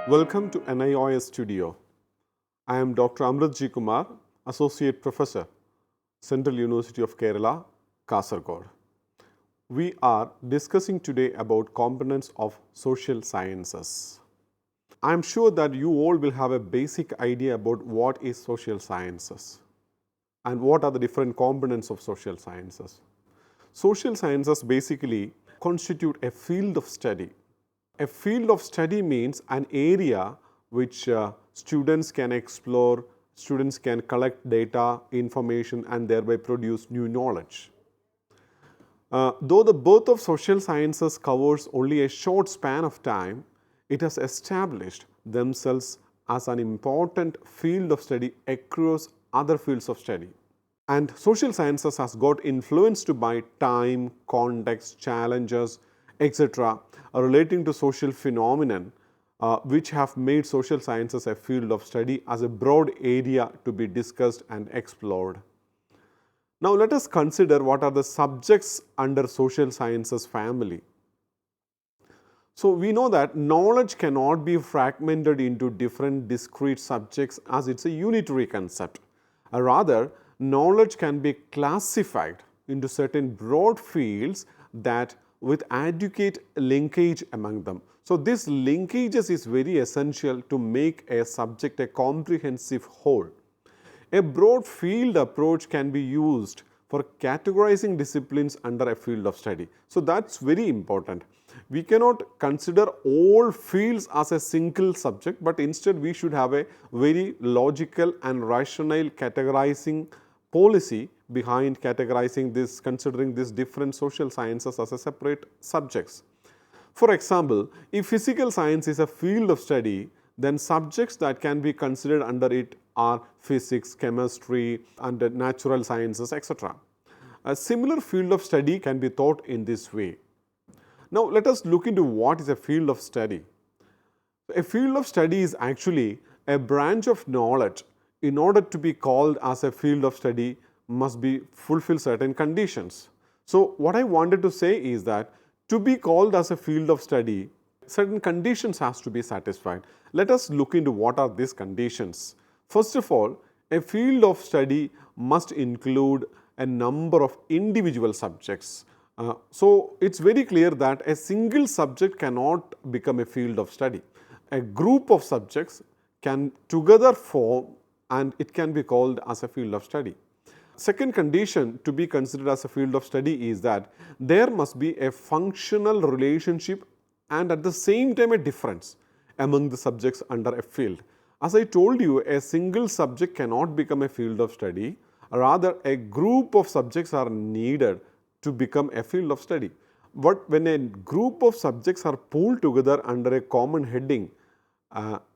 Welcome to NIOS Studio. I am Dr. Amrit G. Kumar, Associate Professor, Central University of Kerala, Kasaragod. We are discussing today about components of social sciences. I am sure that you all will have a basic idea about what is social sciences and what are the different components of social sciences. Social sciences basically constitute a field of study. A field of study means an area which students can explore, students can collect data, information and thereby produce new knowledge. Though the birth of social sciences covers only a short span of time, it has established themselves as an important field of study across other fields of study. And social sciences has got influenced by time, context, challenges, etc. relating to social phenomenon which have made social sciences a field of study as a broad area to be discussed and explored. Now let us consider what are the subjects under social sciences family. So we know that knowledge cannot be fragmented into different discrete subjects as it's a unitary concept. Rather, knowledge can be classified into certain broad fields that with adequate linkage among them. So this linkages is very essential to make a subject a comprehensive whole. A broad field approach can be used for categorizing disciplines under a field of study. So that's very important. We cannot consider all fields as a single subject, but instead we should have a very logical and rational categorizing policy behind categorizing this, considering these different social sciences as a separate subjects. For example, if physical science is a field of study, then subjects that can be considered under it are physics, chemistry and natural sciences, etc. A similar field of study can be taught in this way. Now let us look into what is a field of study. A field of study is actually a branch of knowledge. In order to be called as a field of study must be fulfill certain conditions. So what I wanted to say is that to be called as a field of study, certain conditions has to be satisfied. Let us look into what are these conditions. First of all, a field of study must include a number of individual subjects. So it's very clear that a single subject cannot become a field of study. A group of subjects can together form and it can be called as a field of study. Second condition to be considered as a field of study is that there must be a functional relationship and at the same time a difference among the subjects under a field. As I told you, a single subject cannot become a field of study. Rather, a group of subjects are needed to become a field of study. But when a group of subjects are pooled together under a common heading,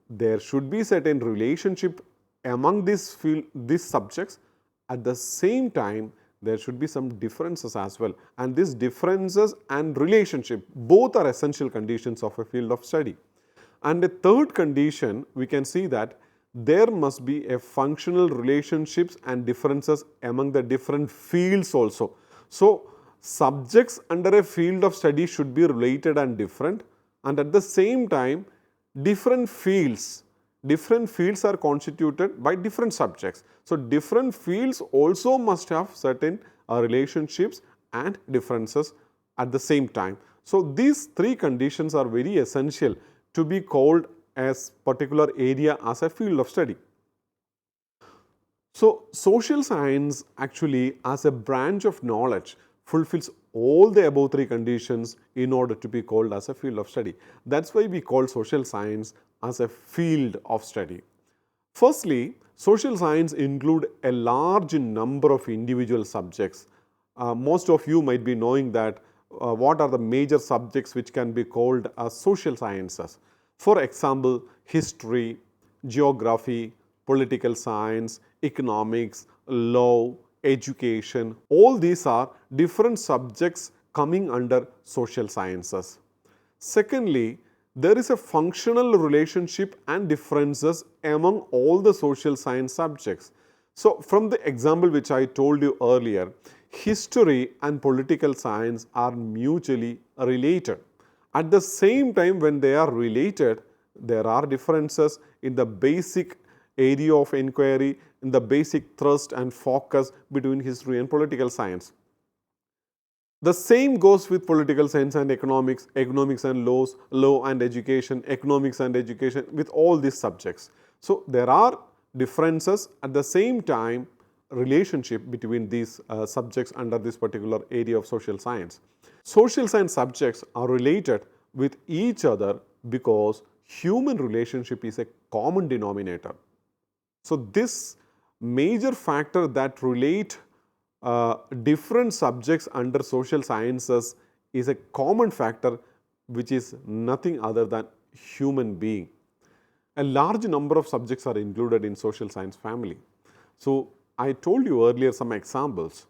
there should be certain relationship among these subjects. At the same time, there should be some differences as well. And these differences and relationship both are essential conditions of a field of study. And the third condition, we can see that there must be a functional relationships and differences among the different fields also. So subjects under a field of study should be related and different, and at the same time different fields are constituted by different subjects. So different fields also must have certain relationships and differences at the same time. So these three conditions are very essential to be called as particular area as a field of study. So social science actually as a branch of knowledge fulfills all the above three conditions in order to be called as a field of study. That's why we call social science as a field of study. Firstly, social science include a large number of individual subjects. Most of you might be knowing that what are the major subjects which can be called as social sciences. For example, history, geography, political science, economics, law, education, all these are different subjects coming under social sciences. Secondly, there is a functional relationship and differences among all the social science subjects. So from the example which I told you earlier, history and political science are mutually related. At the same time, when they are related, There are differences in the basic area of inquiry, in the basic thrust and focus between history and political science. The same goes with political science and economics, economics and laws, law and education, economics and education, with all these subjects. So, there are differences, at the same time relationship between these subjects under this particular area of social science. Social science subjects are related with each other because human relationship is a common denominator. So, this major factor that relate different subjects under social sciences is a common factor which is nothing other than human being. A large number of subjects are included in social science family. So, I told you earlier some examples.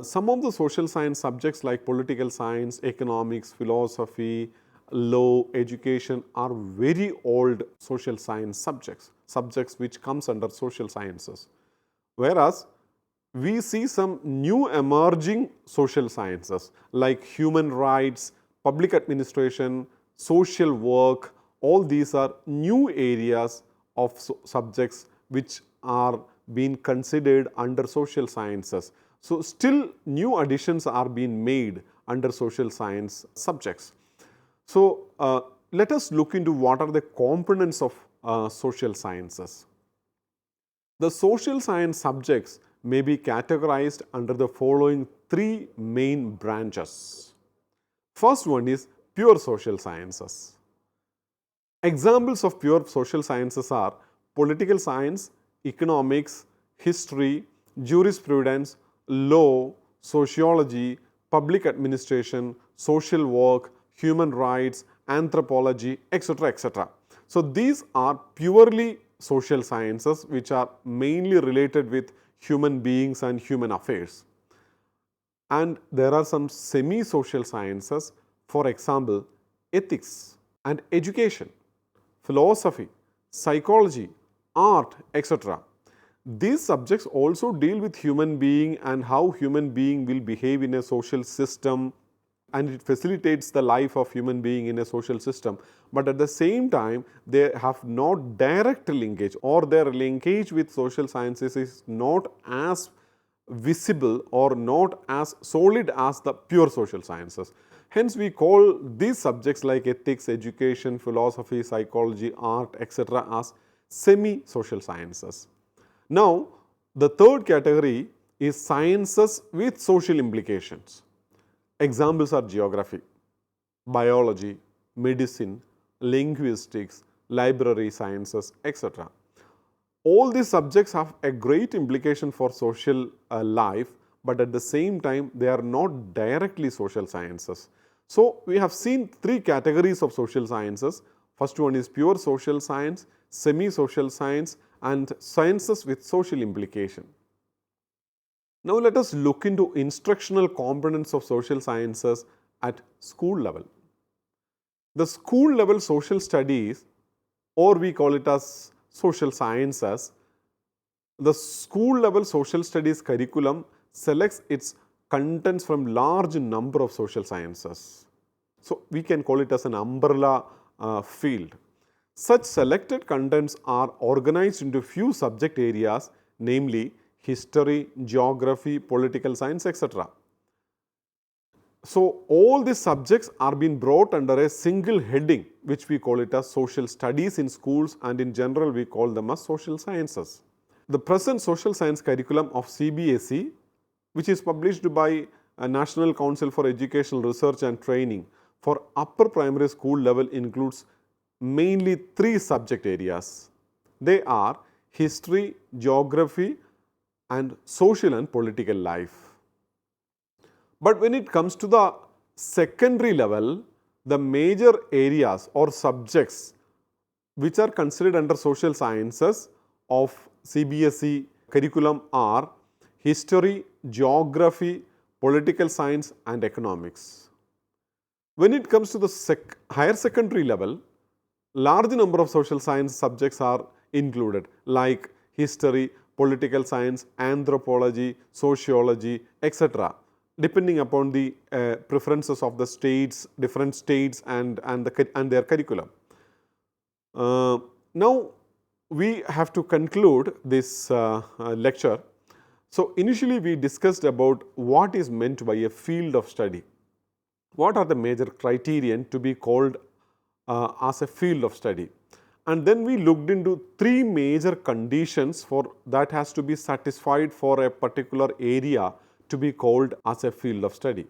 Some of the social science subjects like political science, economics, philosophy, law, education are very old social science subjects, subjects which comes under social sciences. Whereas, we see some new emerging social sciences like human rights, public administration, social work. All these are new areas of subjects which are being considered under social sciences. So, still new additions are being made under social science subjects. So, let us look into what are the components of social sciences. The social science subjects may be categorized under the following three main branches. First one is pure social sciences. Examples of pure social sciences are political science, economics, history, jurisprudence, law, sociology, public administration, social work, human rights, anthropology, etc., etc. So, these are purely social sciences which are mainly related with human beings and human affairs. And there are some semi-social sciences, for example, ethics and education, philosophy, psychology, art, etc. These subjects also deal with human being and how human being will behave in a social system, and it facilitates the life of human being in a social system. But at the same time, they have not direct linkage, or their linkage with social sciences is not as visible or not as solid as the pure social sciences. Hence, we call these subjects like ethics, education, philosophy, psychology, art, etc. as semi-social sciences. Now, the third category is sciences with social implications. Examples are geography, biology, medicine, linguistics, library sciences, etc. All these subjects have a great implication for social life, but at the same time they are not directly social sciences. So, we have seen three categories of social sciences. First one is pure social science, semi-social science, and sciences with social implication. Now, let us look into instructional components of social sciences at school level. The school level social studies, or we call it as social sciences, the school level social studies curriculum selects its contents from large number of social sciences. So, we can call it as an umbrella field. Such selected contents are organized into few subject areas, namely history, geography, political science, etc. So, all these subjects are being brought under a single heading, which we call it as social studies in schools, and in general we call them as social sciences. The present social science curriculum of CBSE, which is published by National Council for Educational Research and Training for upper primary school level, includes mainly three subject areas. They are history, geography, and social and political life. But when it comes to the secondary level, the major areas or subjects which are considered under social sciences of CBSE curriculum are history, geography, political science, and economics. When it comes to the higher secondary level, large number of social science subjects are included like history, political science, anthropology, sociology, etc., depending upon the preferences of the states, different states and their curriculum. Now, we have to conclude this lecture. So, initially we discussed about what is meant by a field of study. What are the major criterion to be called as a field of study? And then we looked into three major conditions for that has to be satisfied for a particular area to be called as a field of study.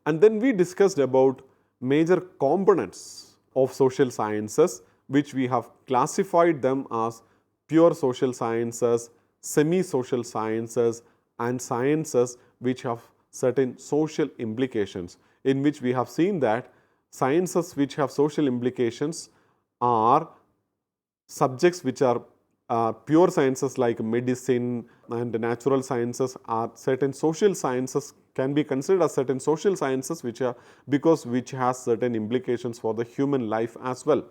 And then we discussed about major components of social sciences, which we have classified them as pure social sciences, semi-social sciences, and sciences which have certain social implications, in which we have seen that sciences which have social implications are subjects which are pure sciences like medicine and natural sciences are certain social sciences can be considered as certain social sciences which are which has certain implications for the human life as well.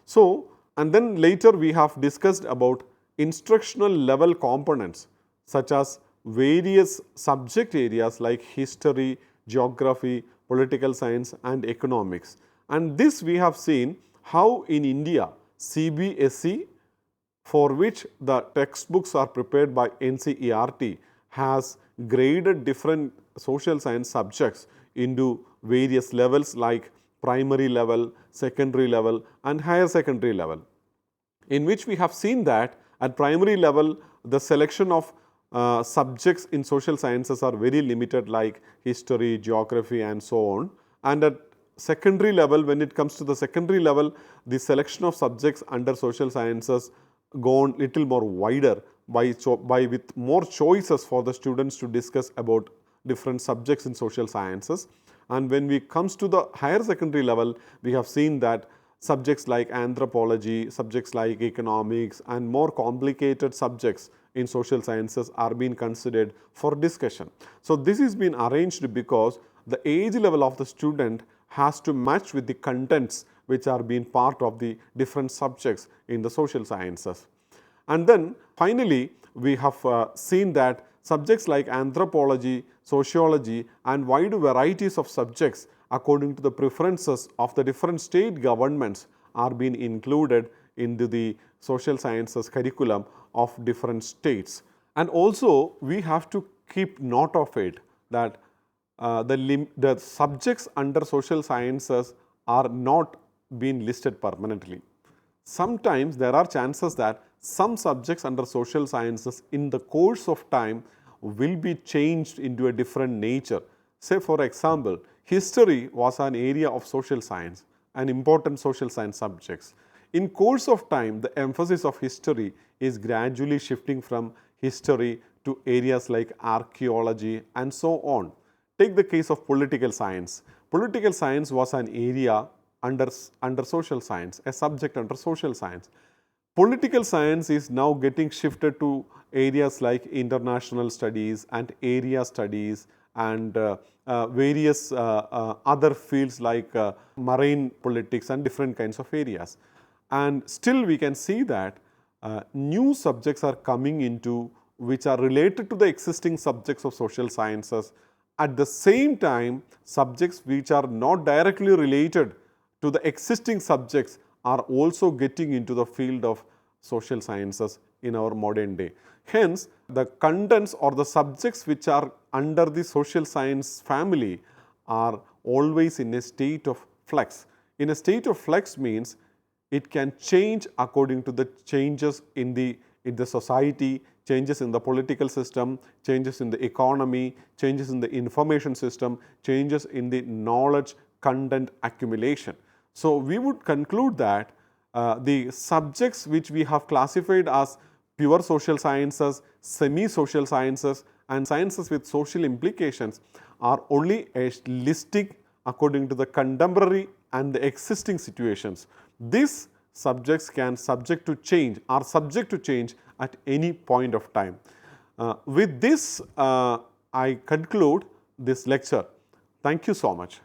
So, and then later we have discussed about instructional level components such as various subject areas like history, geography, political science and economics. And this we have seen how in India CBSE, for which the textbooks are prepared by NCERT, has graded different social science subjects into various levels like primary level, secondary level and higher secondary level, in which we have seen that at primary level the selection of subjects in social sciences are very limited like history, geography and so on, and at secondary level, when it comes to the secondary level, the selection of subjects under social sciences gone little more wider by with more choices for the students to discuss about different subjects in social sciences. And when we comes to the higher secondary level, we have seen that subjects like anthropology, subjects like economics and more complicated subjects in social sciences are being considered for discussion. So, this is been arranged because the age level of the student has to match with the contents which are being part of the different subjects in the social sciences. And then finally, we have seen that subjects like anthropology, sociology and wide varieties of subjects according to the preferences of the different state governments are being included into the social sciences curriculum of different states. And also we have to keep note of it that the subjects under social sciences are not being listed permanently. Sometimes there are chances that some subjects under social sciences in the course of time will be changed into a different nature. Say for example, history was an area of social science, an important social science subjects. In course of time, the emphasis of history is gradually shifting from history to areas like archaeology and so on. Take the case of political science. Political science was an area under social science, a subject under social science. Political science is now getting shifted to areas like international studies and area studies and various other fields like marine politics and different kinds of areas. And still we can see that new subjects are coming into which are related to the existing subjects of social sciences. At the same time, subjects which are not directly related to the existing subjects are also getting into the field of social sciences in our modern day. Hence, the contents or the subjects which are under the social science family are always in a state of flux. In a state of flux means it can change according to the changes in the society, changes in the political system, changes in the economy, changes in the information system, changes in the knowledge content accumulation. So, we would conclude that the subjects which we have classified as pure social sciences, semi-social sciences and sciences with social implications are only a listing according to the contemporary and the existing situations. These subjects can subject to change, are subject to change at any point of time. With this, I conclude this lecture. Thank you so much.